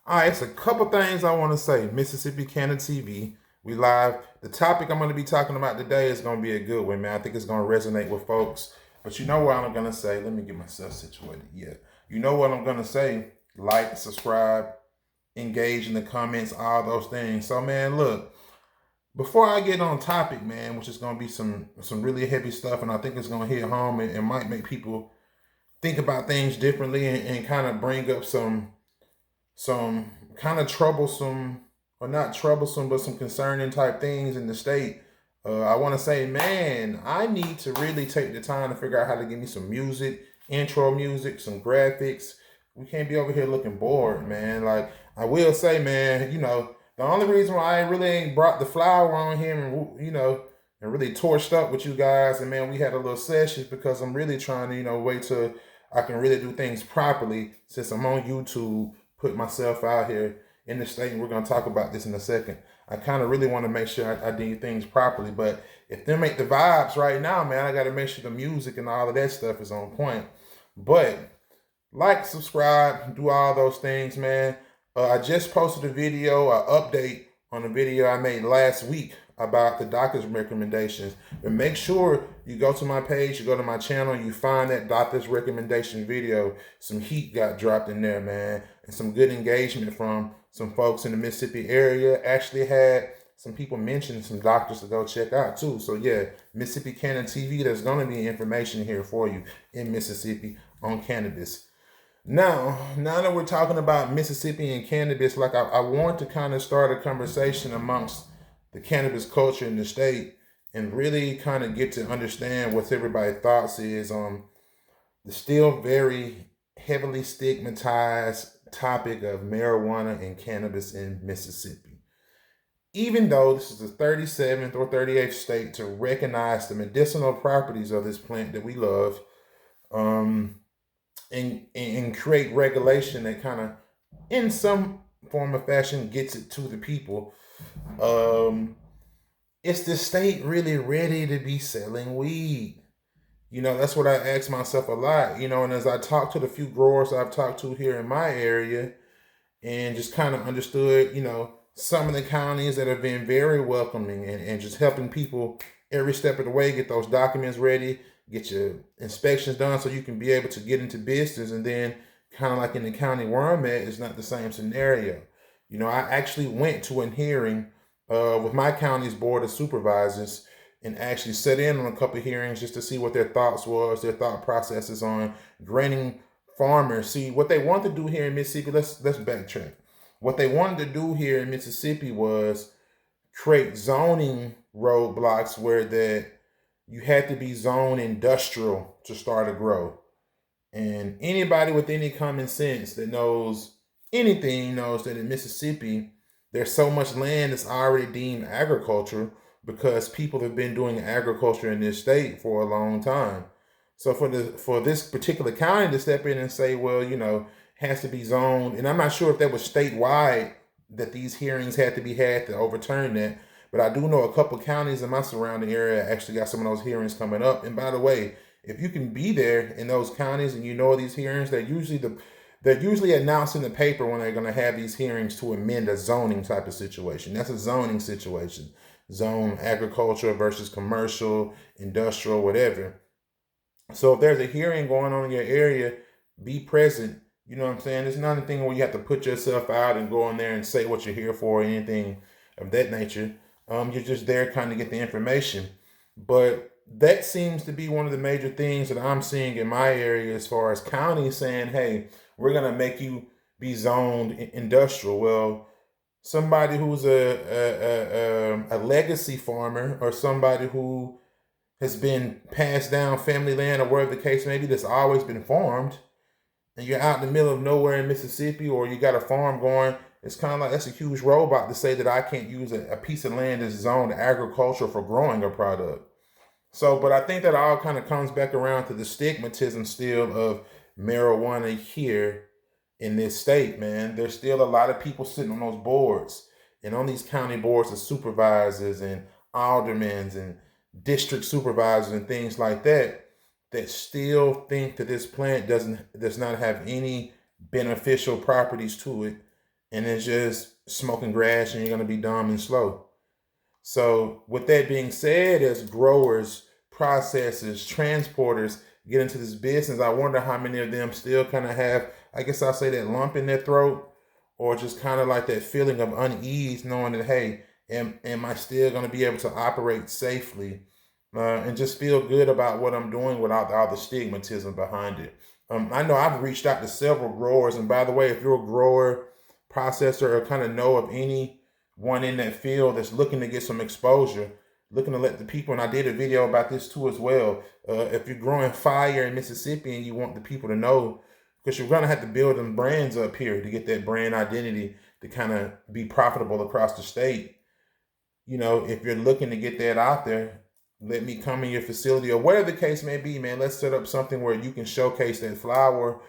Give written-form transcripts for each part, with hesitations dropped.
All right, it's a couple things I want to say. Mississippi Cannon TV, we live. The topic I'm going to be talking about today is going to be a good one, man. I think it's going to resonate with folks. But you know what I'm going to say? Let me get myself situated. Yeah. You know what I'm going to say? Like, subscribe, engage in the comments, all those things. So, man, look, before I get on topic, man, which is going to be some really heavy stuff, and I think it's going to hit home and might make people think about things differently and kind of bring up some kind of troublesome, or not troublesome, but some concerning type things in the state. I want to say, man, I need to really take the time to figure out how to give me some music, intro music, some graphics. We can't be over here looking bored, man. Like, I will say, man, the only reason why I really ain't brought the flower on here and, and really torched up with you guys, and man, we had a little session because I'm really trying to, wait till I can really do things properly since I'm on YouTube, put myself out here in the state, and we're gonna talk about this in a second. I kind of really want to make sure I do things properly, but if them ain't the vibes right now, man, I got to make sure the music and all of that stuff is on point. But like, subscribe, do all those things, man. I just posted a video, an update on a video I made last week about the doctor's recommendations. But make sure you go to my page, you go to my channel, you find that doctor's recommendation video. Some heat got dropped in there, man, and some good engagement from some folks in the Mississippi area. Actually had some people mention some doctors to go check out too. So yeah, Mississippi Cannon TV, there's going to be information here for you in Mississippi on cannabis. Now that we're talking about Mississippi and cannabis, like I want to kind of start a conversation amongst the cannabis culture in the state and really kind of get to understand what everybody's thoughts is on the still very heavily stigmatized topic of marijuana and cannabis in Mississippi. Even though this is the 37th or 38th state to recognize the medicinal properties of this plant that we love, and create regulation that kind of, in some form of fashion, gets it to the people. Is the state really ready to be selling weed? That's what I ask myself a lot. And as I talk to the few growers I've talked to here in my area, and just kind of understood, some of the counties that have been very welcoming and just helping people every step of the way get those documents ready, get your inspections done so you can be able to get into business. And then kind of like in the county where I'm at, it's not the same scenario. I actually went to a hearing with my county's board of supervisors and actually sat in on a couple of hearings just to see what their thoughts was, their thought processes on granting farmers. See, what they want to do here in Mississippi, let's backtrack. What they wanted to do here in Mississippi was create zoning roadblocks where that you had to be zoned industrial to start a grow. And anybody with any common sense that knows anything knows that in Mississippi, there's so much land that's already deemed agriculture because people have been doing agriculture in this state for a long time. So for this particular county to step in and say, well, has to be zoned, and I'm not sure if that was statewide that these hearings had to be had to overturn that, but I do know a couple counties in my surrounding area actually got some of those hearings coming up. And by the way, if you can be there in those counties and these hearings, they're usually announced in the paper when they're going to have these hearings to amend a zoning type of situation. That's a zoning situation. Zone agriculture versus commercial, industrial, whatever. So if there's a hearing going on in your area, be present. You know what I'm saying? It's not anything where you have to put yourself out and go in there and say what you're here for or anything of that nature. You're just there kind of get the information. But that seems to be one of the major things that I'm seeing in my area as far as counties saying, hey, we're going to make you be zoned industrial. Well, somebody who's a legacy farmer or somebody who has been passed down family land or wherever the case may be that's always been farmed, and you're out in the middle of nowhere in Mississippi, or you got a farm going, it's kind of like that's a huge roadblock to say that I can't use a piece of land that's zoned agriculture for growing a product. So, but I think that all kind of comes back around to the stigmatism still of marijuana here in this state, man. There's still a lot of people sitting on those boards and on these county boards of supervisors and aldermen and district supervisors and things like that still think that this plant does not have any beneficial properties to it and it's just smoking grass and you're going to be dumb and slow. So with that being said, as growers, processors, transporters get into this business, I wonder how many of them still kind of have, I guess I'll say, that lump in their throat, or just kind of like that feeling of unease, knowing that, hey, am I still going to be able to operate safely, and just feel good about what I'm doing without all the stigmatism behind it. I know I've reached out to several growers, and by the way, if you're a grower, processor, or kind of know of anyone in that field that's looking to get some exposure, looking to let the people, and I did a video about this too as well. If you're growing fire in Mississippi and you want the people to know, because you're going to have to build them brands up here to get that brand identity to kind of be profitable across the state. If you're looking to get that out there, let me come in your facility or whatever the case may be, man. Let's set up something where you can showcase that flower,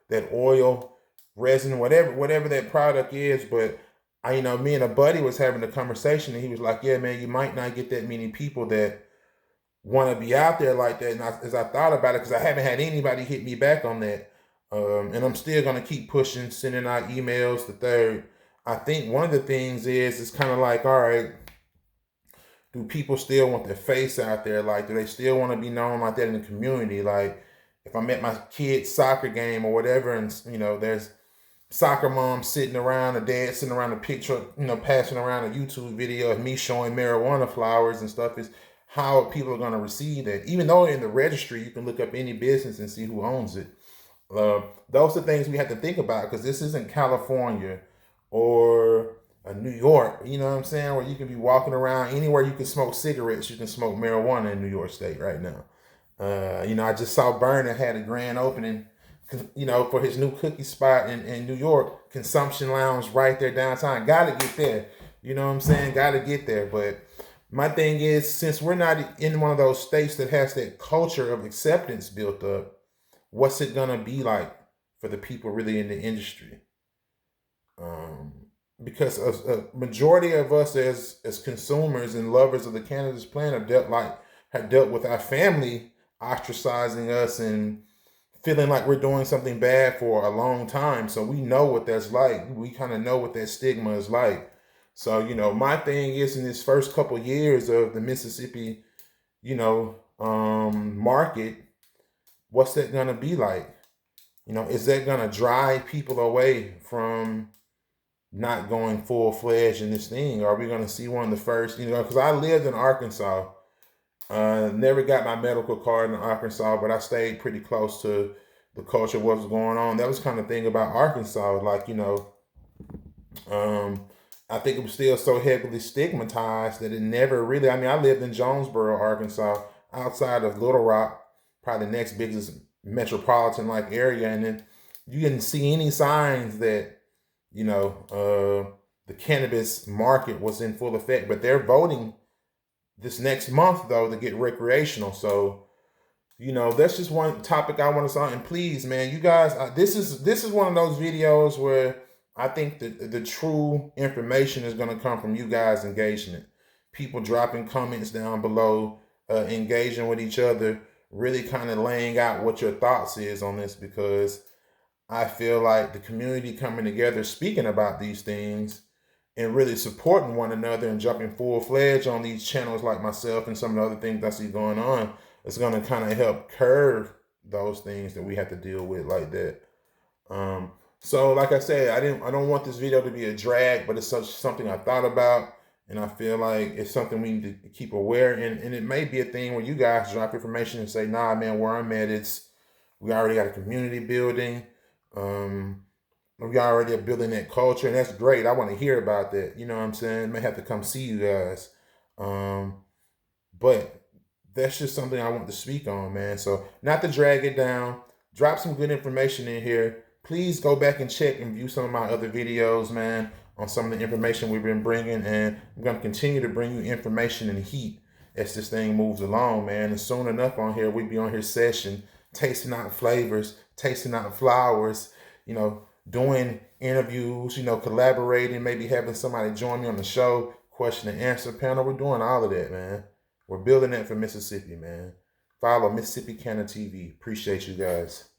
that oil, resin, whatever that product is. But me and a buddy was having a conversation, and he was like, "Yeah, man, you might not get that many people that want to be out there like that." And as I thought about it, because I haven't had anybody hit me back on that, and I'm still gonna keep pushing, sending out emails. The third, I think one of the things is it's kind of like, all right, do people still want their face out there? Like, do they still want to be known like that in the community? Like, if I'm at my kid's soccer game or whatever, and there's soccer mom sitting around, a dad sitting around a picture, passing around a YouTube video of me showing marijuana flowers and stuff, is how people are going to receive that. Even though in the registry, you can look up any business and see who owns it. Those are things we have to think about, because this isn't California or New York, you know what I'm saying, where you can be walking around anywhere you can smoke cigarettes, you can smoke marijuana in New York State right now. I just saw Berner had a grand opening, for his new cookie spot in New York, Consumption Lounge right there downtown. Got to get there. You know what I'm saying? Got to get there. But my thing is, since we're not in one of those states that has that culture of acceptance built up, what's it going to be like for the people really in the industry? Because a majority of us as consumers and lovers of the cannabis plant have dealt with our family ostracizing us and feeling like we're doing something bad for a long time. So we know what that's like. We kind of know what that stigma is like. So, my thing is, in this first couple years of the Mississippi, market, what's that going to be like? Is that going to drive people away from not going full-fledged in this thing? Are we going to see one of the first, because I lived in Arkansas. Never got my medical card in Arkansas, but I stayed pretty close to the culture, what was going on. That was kind of thing about Arkansas. Like, I think it was still so heavily stigmatized that it never really, I lived in Jonesboro, Arkansas, outside of Little Rock, probably the next biggest metropolitan-like area. And then you didn't see any signs that, the cannabis market was in full effect. But they're voting this next month, though, to get recreational. So, that's just one topic I want to start. And please, man, you guys, this is one of those videos where I think the true information is going to come from you guys engaging it. People dropping comments down below, engaging with each other, really kind of laying out what your thoughts is on this, because I feel like the community coming together, speaking about these things, and really supporting one another and jumping full-fledged on these channels like myself and some of the other things I see going on, it's going to kind of help curb those things that we have to deal with like that. So like I said, I don't want this video to be a drag, but it's something I thought about, and I feel like it's something we need to keep aware. And it may be a thing where you guys drop information and say, nah, man, where I'm at, we already got a community building. We already are building that culture, and that's great. I want to hear about that. You know what I'm saying? May have to come see you guys. But that's just something I want to speak on, man. So not to drag it down, drop some good information in here. Please go back and check and view some of my other videos, man, on some of the information we've been bringing. And I'm going to continue to bring you information and heat as this thing moves along, man. And soon enough on here, we'll be on here session, tasting out flavors, tasting out flowers, doing interviews, collaborating, maybe having somebody join me on the show, question and answer panel. We're doing all of that, man. We're building that for Mississippi, man. Follow Mississippi Canna TV. Appreciate you guys.